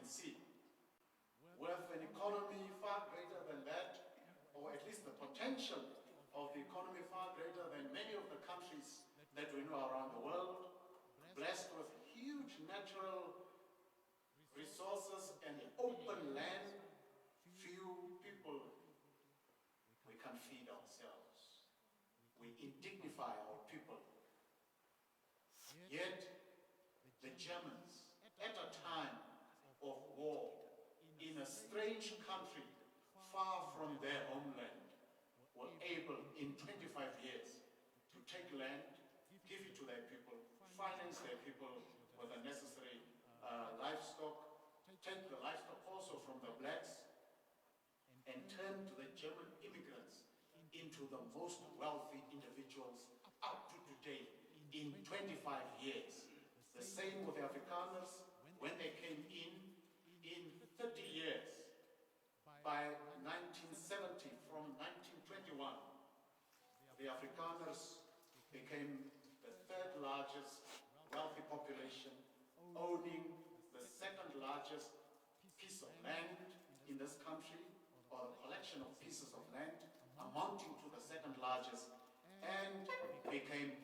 see, with an economy far greater than that, or at least the potential of the economy far greater than many of the countries that we know around the world, blessed with huge natural resources and open land, few people, we can feed ourselves. We indignify our people. Yet, the Germans, at a time of war, in a strange country, far from their homeland, were able, in 25 years, to take land, give it to their people, finance their people with the necessary livestock, take the livestock also from the blacks, and turn to the German immigrants into the most wealthy individuals up to today in 25 years. The same with the Afrikaners when they came in 30 years. By 1970, from 1921, the Afrikaners became the third largest wealthy population, owning the second largest piece of land in this country, or a collection of pieces of land amounting to the second largest, and became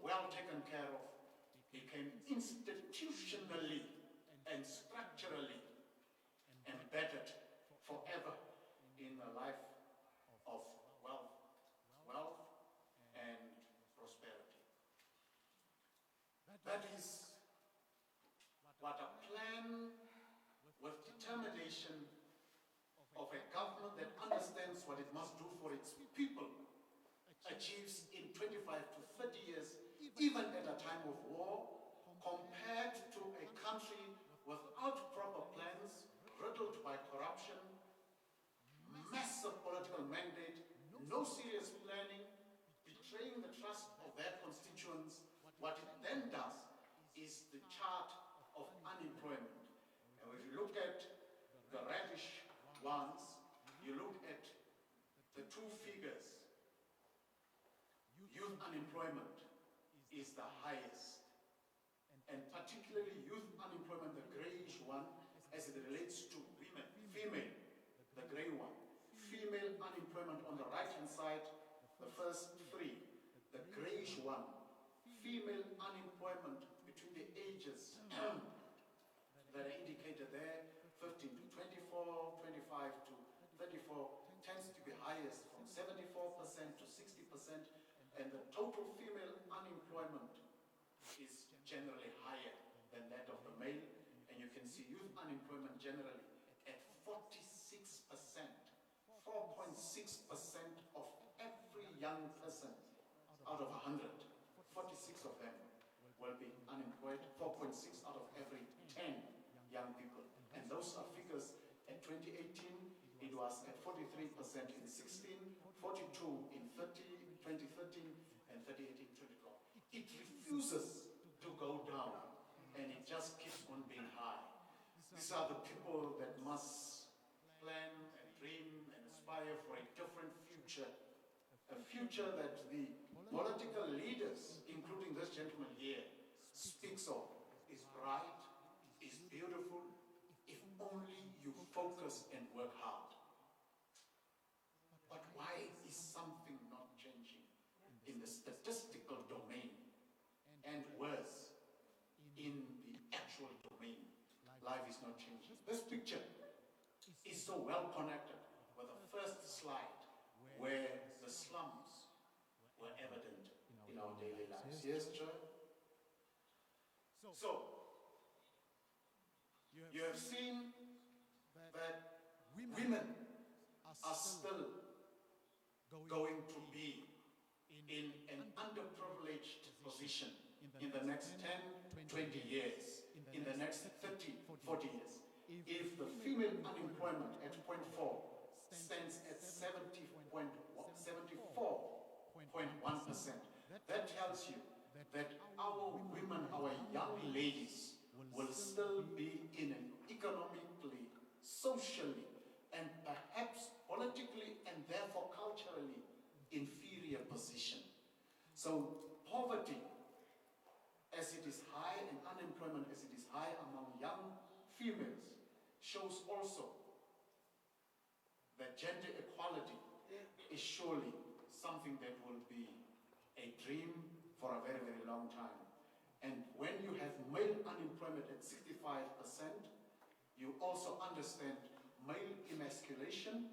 well taken care of, became institutionally and structurally embedded forever in a life of wealth and prosperity. That is what a plan with determination of a government that understands what it must do for its people achieves in 25 to 30 years, even at a time of war, compared to a country without proper plans, riddled by corruption, massive political mandate, no serious planning, betraying the trust of their constituents. What it then does is the chart of unemployment. And if you look at the reddish ones, you look at the two figures. Youth unemployment is the highest, and particularly youth unemployment, the grayish one, as it relates to women, female, the gray one. Female unemployment on the right-hand side, the first three. The grayish one, female unemployment between the ages that are indicated there, 15 to 24, 25 to 34, tends to be highest from 74% to 60%, and the total female unemployment is generally higher than that of the male, and you can see youth unemployment generally at 46%, 4.6% of every young person out of 100, 46 of them will be unemployed, 4.6 out of every 10 young people. And those are figures at 2018, it was at 43% in 16, 42 in 2013, and 38 in 2012. It refuses to go down, and it just keeps on being high. These are the people that must plan and dream and aspire for a different future, a future that the political leaders, including this gentleman here, speaks of, is bright, is beautiful, if only you focus and work hard. But why is something not changing in the statistical domain, and worse, in the actual domain? Life is not changing. This picture is so well connected with the first slide, where the slums were evident in our daily lives. Yes, Joy? So, you have seen that women are still going to be in an underprivileged position in the next 10, 20 years, in the next 30, 40 years. If the female unemployment at 0.4 stands at 74.1%, that tells you that our women, our young ladies, will still be in an economically, socially, and perhaps politically, and therefore culturally inferior position. So poverty, as it is high, and unemployment as it is high among young females, shows also that gender equality is surely something that will be a dream for a very, very long time. And when you have male unemployment at 65%, you also understand male emasculation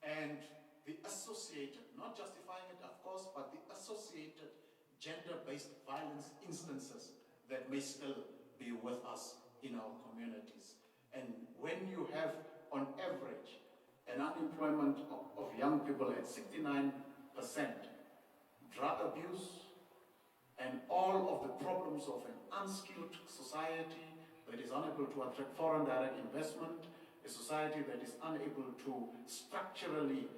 and the associated, not justifying it of course, but the associated gender-based violence instances that may still be with us in our communities. And when you have, on average, an unemployment of young people at 69%, drug abuse, and all of the problems of an unskilled society that is unable to attract foreign direct investment, a society that is unable to structurally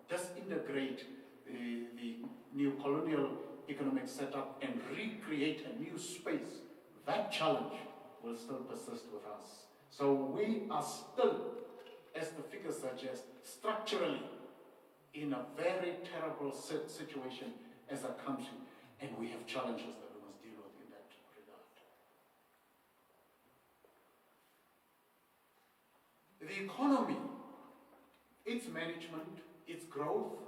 disintegrate the new colonial economic setup and recreate a new space, that challenge will still persist with us. So we are still, as the figures suggest, structurally in a very terrible situation as a country, and we have challenges that we must deal with in that regard. The economy, its management, its growth,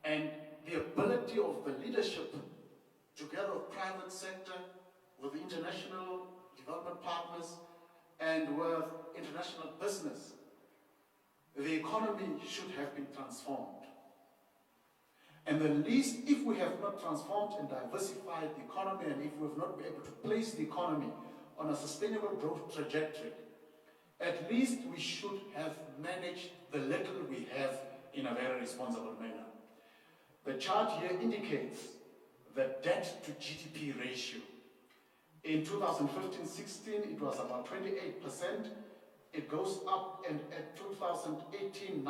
and the ability of the leadership, together with private sector, with international development partners, and with international business, the economy should have been transformed. And the least, if we have not transformed and diversified the economy, and if we have not been able to place the economy on a sustainable growth trajectory, at least we should have managed the little we have in a very responsible manner. The chart here indicates the debt to GDP ratio. In 2015-16, it was about 28%. It goes up, and at 2018-19,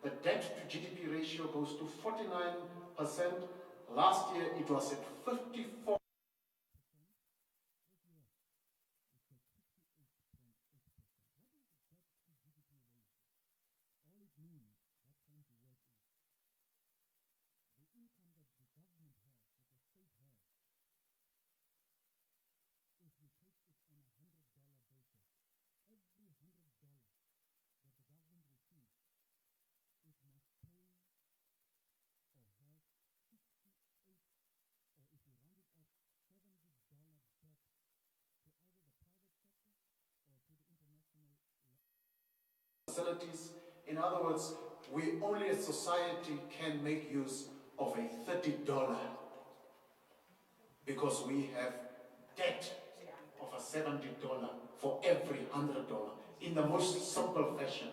the debt to GDP ratio goes to 49%. Last year, it was at 54%. Facilities. In other words, we only as society can make use of a $30 because we have debt of a $70 for every $100 in the most simple fashion.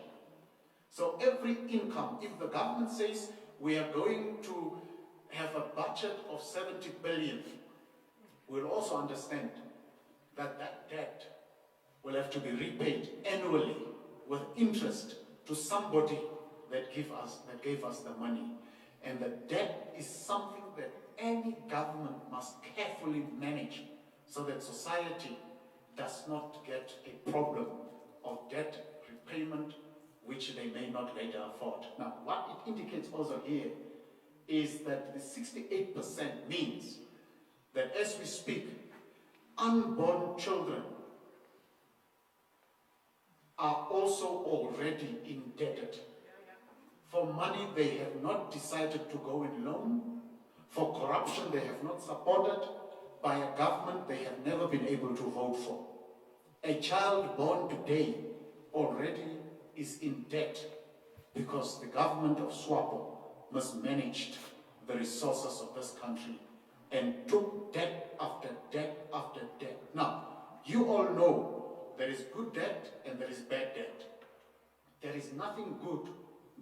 So every income, if the government says we are going to have a budget of 70 billion, we'll also understand that that debt will have to be repaid annually with interest to somebody that gave us the money. And the debt is something that any government must carefully manage so that society does not get a problem of debt repayment which they may not later afford. Now, what it indicates also here is that the 68% means that as we speak, unborn children are also already indebted for money they have not decided to go and loan, for corruption they have not supported, by a government they have never been able to vote for. A child born today already is in debt because the government of Swartbooi mismanaged the resources of this country and took debt after debt after debt. Now, you all know there is good debt and there is bad debt. There is nothing good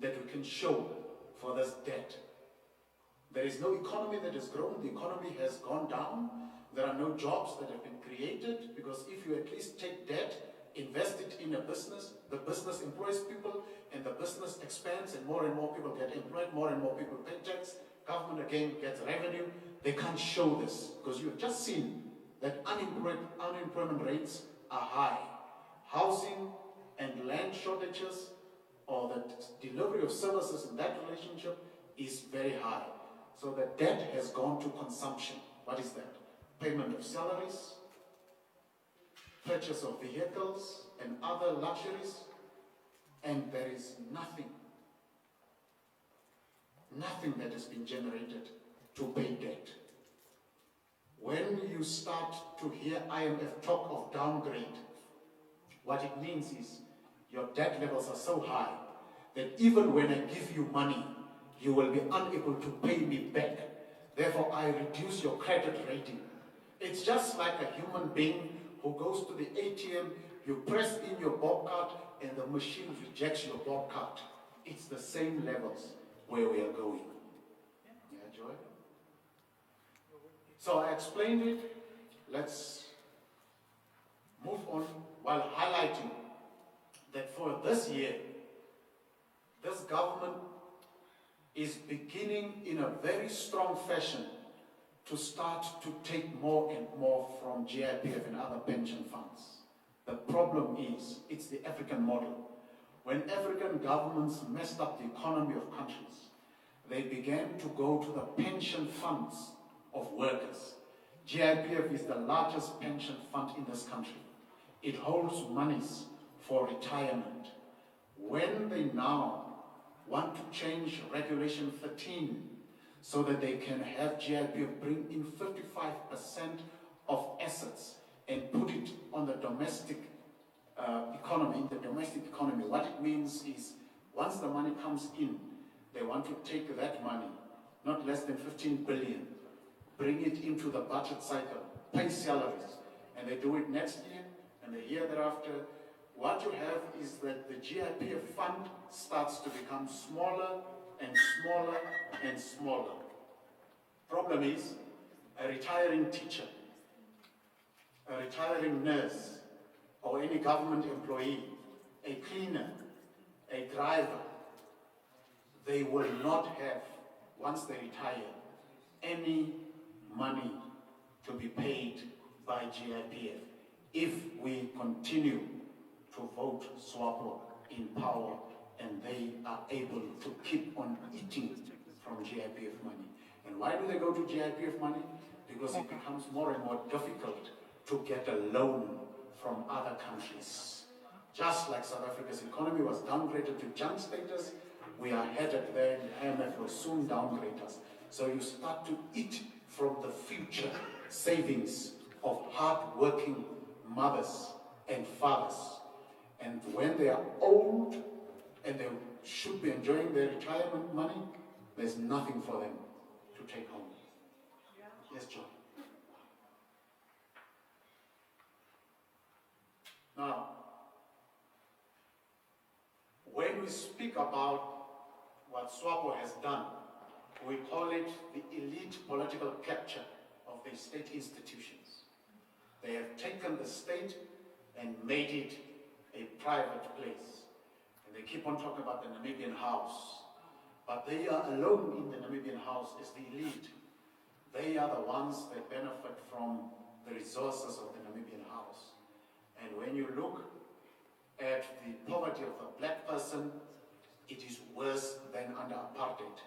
that we can show for this debt. There is no economy that has grown. The economy has gone down. There are no jobs that have been created, because if you at least take debt, invest it in a business, the business employs people, and the business expands, and more people get employed, more and more people pay tax, government again gets revenue. They can't show this, because you've just seen that unemployment rates are high. Housing and land shortages, or the delivery of services in that relationship, is very high. So the debt has gone to consumption. What is that? Payment of salaries, purchase of vehicles and other luxuries, and there is nothing that has been generated to pay debt. When you start to hear IMF talk of downgrade, what it means is your debt levels are so high that even when I give you money, you will be unable to pay me back. Therefore, I reduce your credit rating. It's just like a human being who goes to the ATM, you press in your bob card, and the machine rejects your bob card. It's the same levels where we are going. Yeah, Joy? So I explained it. Let's move on while highlighting that for this year, this government is beginning in a very strong fashion to start to take more and more from GIPF and other pension funds. The problem is, it's the African model. When African governments messed up the economy of countries, they began to go to the pension funds of workers. GIPF is the largest pension fund in this country. It holds monies for retirement. When they now want to change Regulation 13 so that they can have GIPF bring in 55% of assets and put it on the domestic economy, in the domestic economy, what it means is once the money comes in, they want to take that money, not less than 15 billion, bring it into the budget cycle, pay salaries, and they do it next year and the year thereafter. What you have is that the GIPF fund starts to become smaller and smaller and smaller. Problem is, a retiring teacher, a retiring nurse, or any government employee, a cleaner, a driver, they will not have, once they retire, any money to be paid by GIPF if we continue to vote Swartbooi in power and they are able to keep on eating from GIPF money. And why do they go to GIPF money? Because it becomes more and more difficult to get a loan from other countries. Just like South Africa's economy was downgraded to junk status, we are headed there, and the IMF will soon downgrade us. So you start to eat from the future savings of hard-working mothers and fathers. And when they are old and they should be enjoying their retirement money, there's nothing for them to take home. Yes, John. Now, when we speak about what Swartbooi has done, we call it the elite political capture of the state institutions. They have taken the state and made it a private place. And they keep on talking about the Namibian House. But they are alone in the Namibian House as the elite. They are the ones that benefit from the resources of the Namibian House. And when you look at the poverty of a black person, it is worse than under apartheid.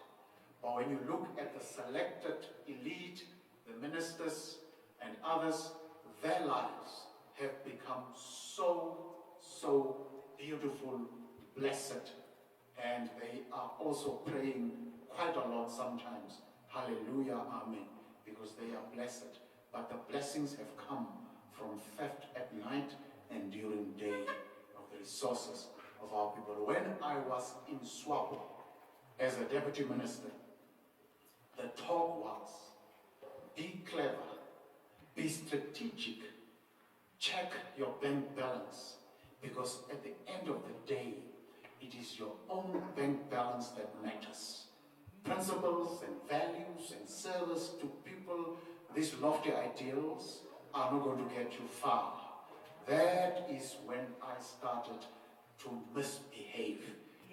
But when you look at the selected elite, the ministers and others, their lives have become so beautiful, blessed, and they are also praying quite a lot sometimes. Hallelujah, amen, because they are blessed. But the blessings have come from theft at night and during day of the resources of our people. When I was in Swartbooi as a deputy minister, the talk was, be clever, be strategic, check your bank balance, because at the end of the day, it is your own bank balance that matters. Principles and values and service to people, these lofty ideals are not going to get you far. That is when I started to misbehave.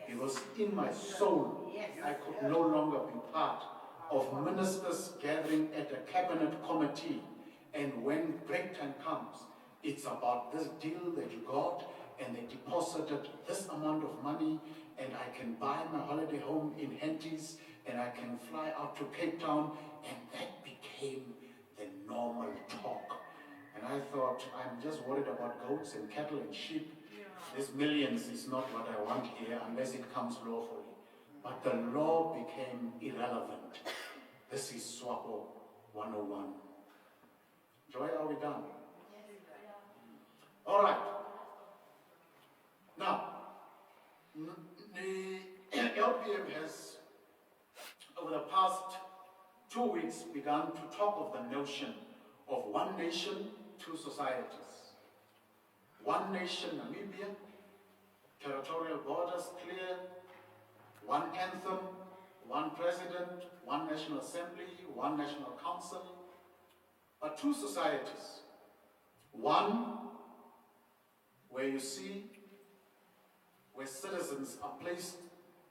Because in my soul, I could no longer be part of ministers gathering at a cabinet committee. And when break time comes, it's about this deal that you got, and they deposited this amount of money, and I can buy my holiday home in Henties, and I can fly out to Cape Town, and that became the normal talk. And I thought, I'm just worried about goats and cattle and sheep. These millions is not what I want here unless it comes lawfully. But the law became irrelevant. This is SWAPO 101. Joy, are we done? All right. Now, the LPM has, over the past 2 weeks, begun to talk of the notion of one nation, two societies. One nation, Namibia, territorial borders clear, one anthem, one president, one national assembly, one national council, but two societies. One where you see where citizens are placed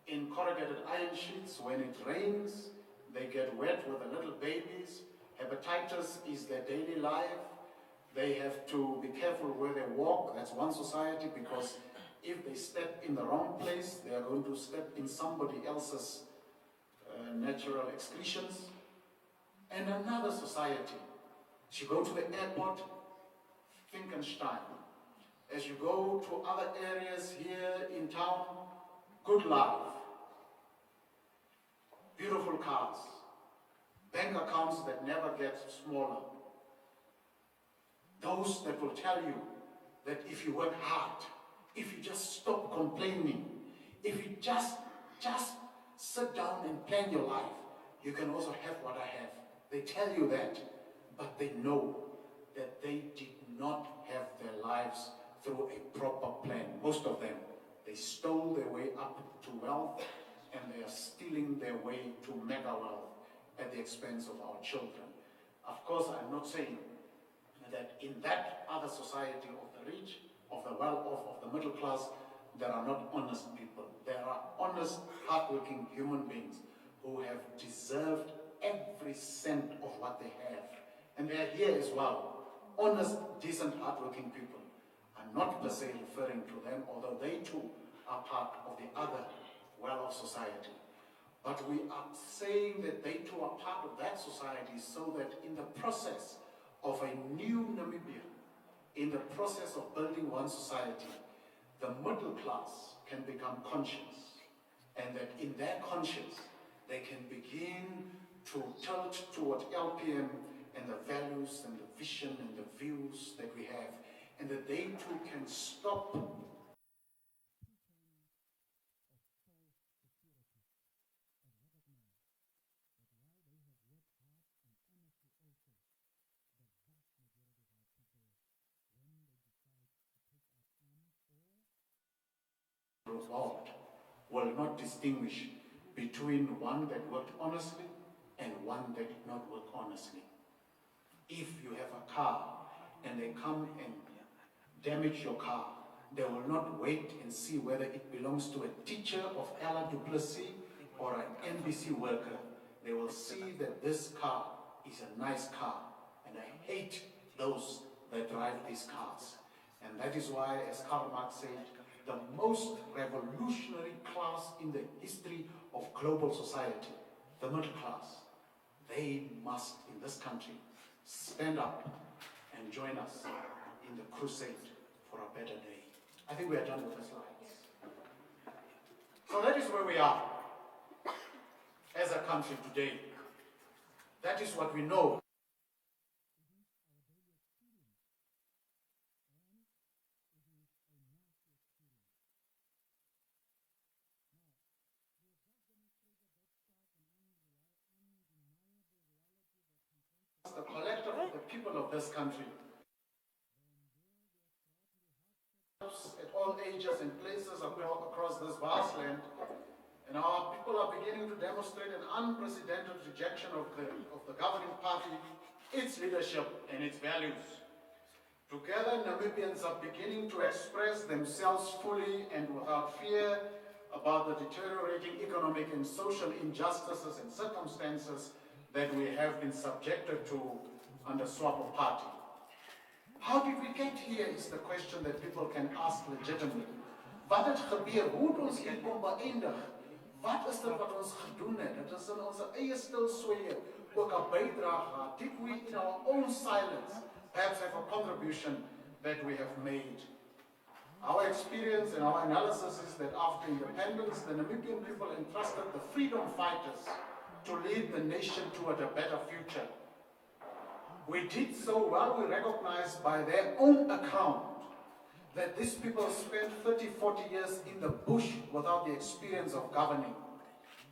in corrugated iron sheets. When it rains, they get wet with the little babies. Hepatitis is their daily life. They have to be careful where they walk. That's one society, because if they step in the wrong place, they are going to step in somebody else's natural excretions. And another society, as you go to the airport, Finkenstein. As you go to other areas here in town, good life, beautiful cars, bank accounts that never get smaller. Those that will tell you that if you work hard, if you just stop complaining, if you just sit down and plan your life, you can also have what I have. They tell you that, but they know that they did not have their lives through a proper plan. Most of them, they stole their way up to wealth, and they are stealing their way to mega wealth at the expense of our children. Of course, I'm not saying that in that other society of the rich, of the well-off, of the middle class, there are not honest people. There are honest, hardworking human beings who have deserved every cent of what they have. And they are here as well. Honest, decent, hardworking people. I'm not per se referring to them, although they too are part of the other well-off society. But we are saying that they too are part of that society, so that in the process of a new Namibia, in the process of building one society, the middle class can become conscious, and that in their conscience they can begin to tilt toward LPM and the values and the vision and the views that we have, and that they too can stop involved will not distinguish between one that worked honestly and one that did not work honestly. If you have a car and they come and damage your car, they will not wait and see whether it belongs to a teacher of Ella Duplessis or an NBC worker. They will see that this car is a nice car, and I hate those that drive these cars. And that is why, as Karl Marx said, the most revolutionary class in the history of global society, the middle class, they must, in this country, stand up and join us in the crusade for a better day. I think we are done with the slides. So that is where we are as a country today. That is what we know. The collective of the people of this country, at all ages and places across this vast land, and our people are beginning to demonstrate an unprecedented rejection of the governing party, its leadership, and its values. Together, Namibians are beginning to express themselves fully and without fear about the deteriorating economic and social injustices and circumstances that we have been subjected to under SWAPO party. How did we get here is the question that people can ask legitimately. Wat het gebeur? Hoe het ons hier kom beëindig? Wat is dit wat ons gedoen het? Dit is in onze eie stilsweye ook 'n bydrae gehad. Did we in our own silence perhaps have a contribution that we have made. Our experience and our analysis is that after independence, the Namibian people entrusted the freedom fighters to lead the nation toward a better future. We did so while we recognized by their own account that these people spent 30, 40 years in the bush without the experience of governing.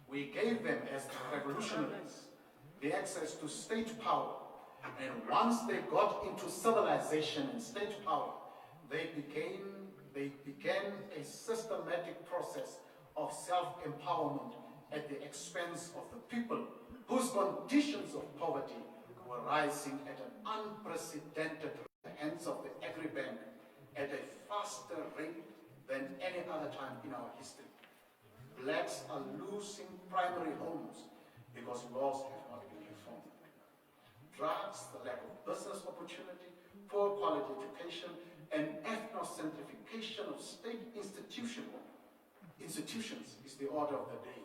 We gave them, as revolutionaries, the access to state power. And once they got into civilization and state power, they began a systematic process of self-empowerment at the expense of the people whose conditions of poverty were rising at an unprecedented rate at the hands of the agribank at a faster rate than any other time in our history. Blacks are losing primary homes because laws have not been reformed. Drugs, the lack of business opportunity, poor quality education, and ethnocentrification of state institutions is the order of the day.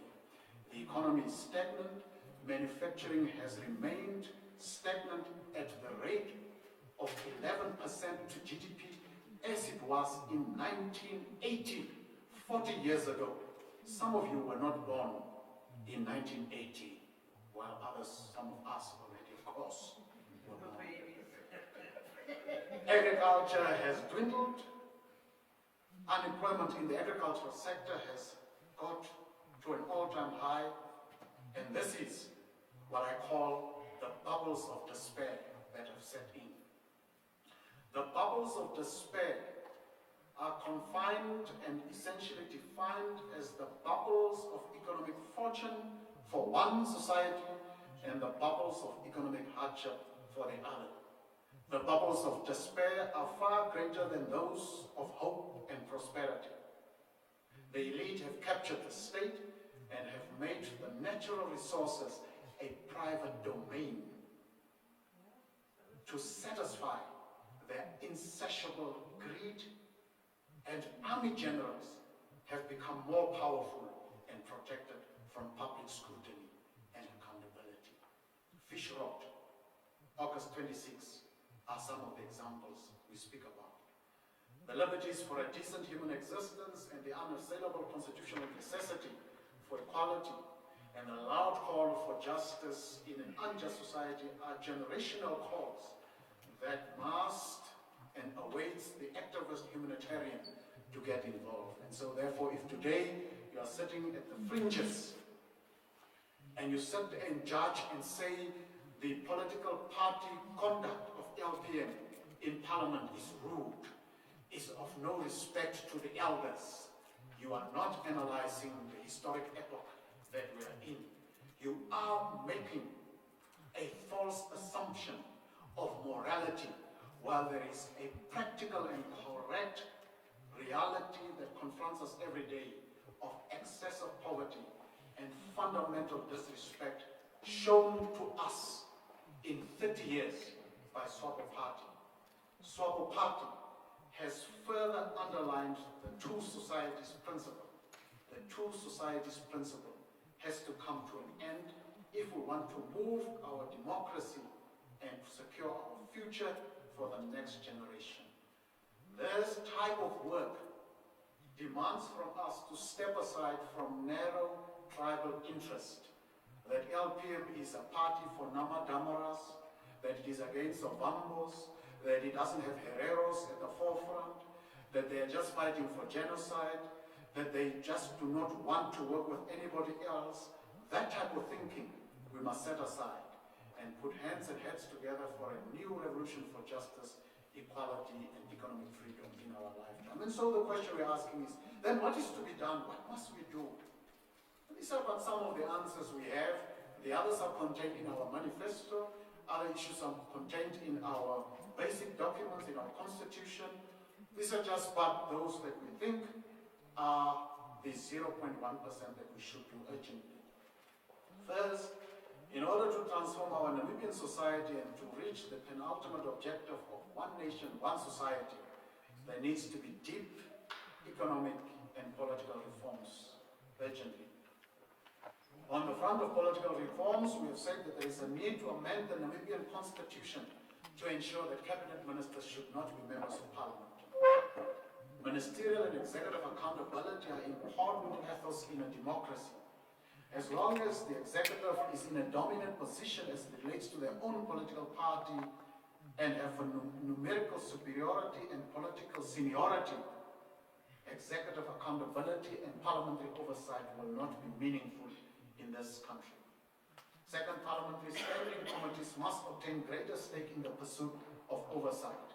The economy is stagnant. Manufacturing has remained stagnant at the rate of 11% to GDP as it was in 1980, 40 years ago. Some of you were not born in 1980, while others, some of us already, of course, were born. Agriculture has dwindled. Unemployment in the agricultural sector has got to an all-time high, and this is what I call the bubbles of despair that have set in. The bubbles of despair are confined and essentially defined as the bubbles of economic fortune for one society and the bubbles of economic hardship for the other. The bubbles of despair are far greater than those of hope and prosperity. The elite have captured the state and have made the natural resources a private domain to satisfy their insatiable greed, and army generals have become more powerful and protected from public scrutiny and accountability. Fish rot, August 26, are some of the examples we speak about. The liberties for a decent human existence and the unassailable constitutional necessity for equality and the loud call for justice in an unjust society are generational calls that must and awaits the activist humanitarian to get involved. And so therefore, if today you are sitting at the fringes and you sit and judge and say the political party conduct of LPM in Parliament is rude, is of no respect to the elders, you are not analyzing the historic epoch that we are in. You are making a false assumption of morality while there is a practical and correct reality that confronts us every day of excessive poverty and fundamental disrespect shown to us in 30 years by Swartbooi Party. Swartbooi Party has further underlined the two societies principle. The two societies principle has to come to an end if we want to move our democracy and secure our future for the next generation. This type of work demands from us to step aside from narrow tribal interest, that LPM is a party for Nama Damaras, that it is against Ovambos, that it doesn't have Hereros at the forefront, that they are just fighting for genocide, that they just do not want to work with anybody else. That type of thinking we must set aside and put hands and heads together for a new revolution for justice, equality, and economic freedom in our lifetime. And so the question we're asking is, then what is to be done? What must we do? These are but some of the answers we have. The others are contained in our manifesto. Other issues are contained in our basic documents, in our constitution. These are just but those that we think are the 0.1% that we should do urgently. First, in order to transform our Namibian society and to reach the penultimate objective of one nation, one society, there needs to be deep economic and political reforms urgently. On the front of political reforms, we have said that there is a need to amend the Namibian constitution to ensure that cabinet ministers should not be members of parliament. Ministerial and executive accountability are important ethos in a democracy. As long as the executive is in a dominant position as it relates to their own political party and have a numerical superiority and political seniority, executive accountability and parliamentary oversight will not be meaningful in this country. Second, parliamentary standing committees must obtain greater stake in the pursuit of oversight,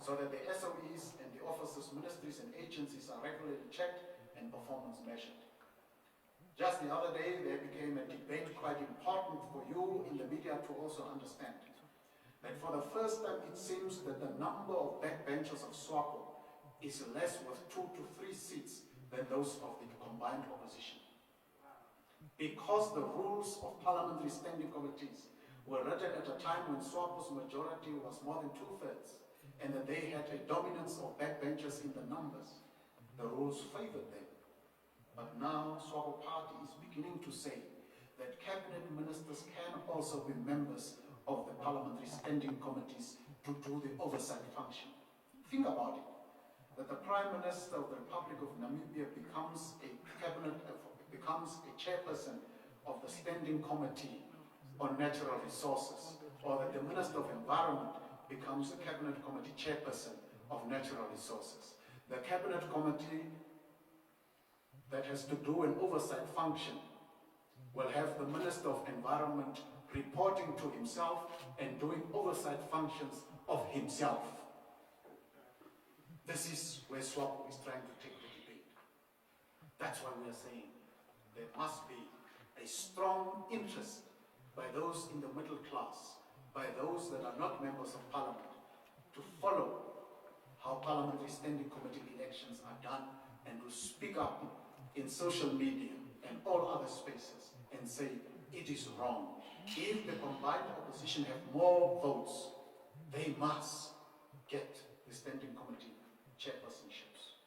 so that the SOEs and the offices, ministries and agencies are regularly checked and performance measured. Just the other day, there became a debate quite important for you in the media to also understand that for the first time it seems that the number of backbenchers of SWAPO is less with 2 to 3 seats than those of the combined opposition. Because the rules of parliamentary standing committees were written at a time when SWAPO's majority was more than 2/3, and that they had a dominance of backbenchers in the numbers, the rules favored them. But now SWAPO party is beginning to say that cabinet ministers can also be members of the parliamentary standing committees to do the oversight function. Think about it, that the Prime Minister of the Republic of Namibia becomes a chairperson of the Standing Committee on Natural Resources, or that the Minister of Environment becomes a Cabinet Committee chairperson of Natural Resources. The Cabinet Committee that has to do an oversight function will have the Minister of Environment reporting to himself and doing oversight functions of himself. This is where SWAPO is trying to take the debate. That's why we are saying there must be a strong interest by those in the middle class, by those that are not members of parliament, to follow how parliamentary standing committee elections are done and to speak up in social media and all other spaces and say it is wrong. If the combined opposition have more votes, they must get the standing committee chairpersonships.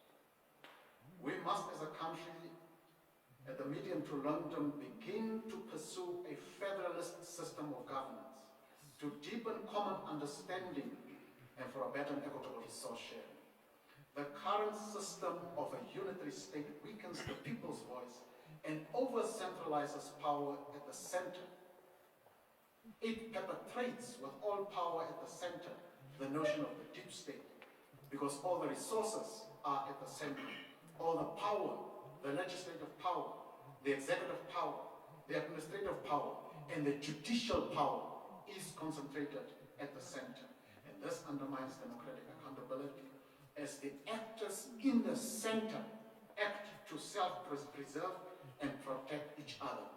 We must, as a country, at the medium to long term, begin to pursue a federalist system of governance, to deepen common understanding and for a better and equitable resource sharing. The current system of a unitary state weakens the people's voice and over-centralizes power at the center. It perpetrates with all power at the center the notion of the deep state, because all the resources are at the center. All the power, the legislative power, the executive power, the administrative power, and the judicial power is concentrated at the center. And this undermines democratic accountability as the actors in the center act to self-preserve and protect each other.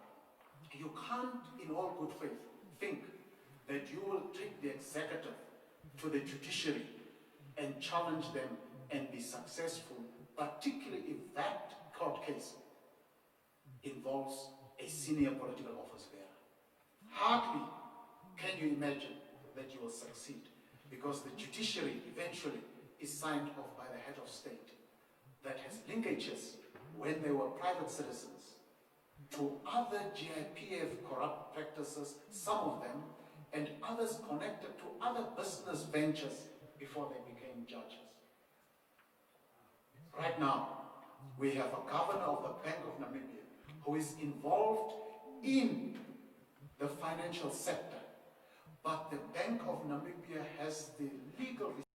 You can't, in all good faith, think that you will take the executive to the judiciary and challenge them and be successful, particularly if that court case involves a senior political office bearer. Hardly can you imagine that you will succeed, because the judiciary eventually is signed off by the head of state that has linkages, when they were private citizens, to other GIPF corrupt practices, some of them, and others connected to other business ventures before they became judges. Right now, we have a governor of the Bank of Namibia who is involved in the financial sector, but the Bank of Namibia has the legal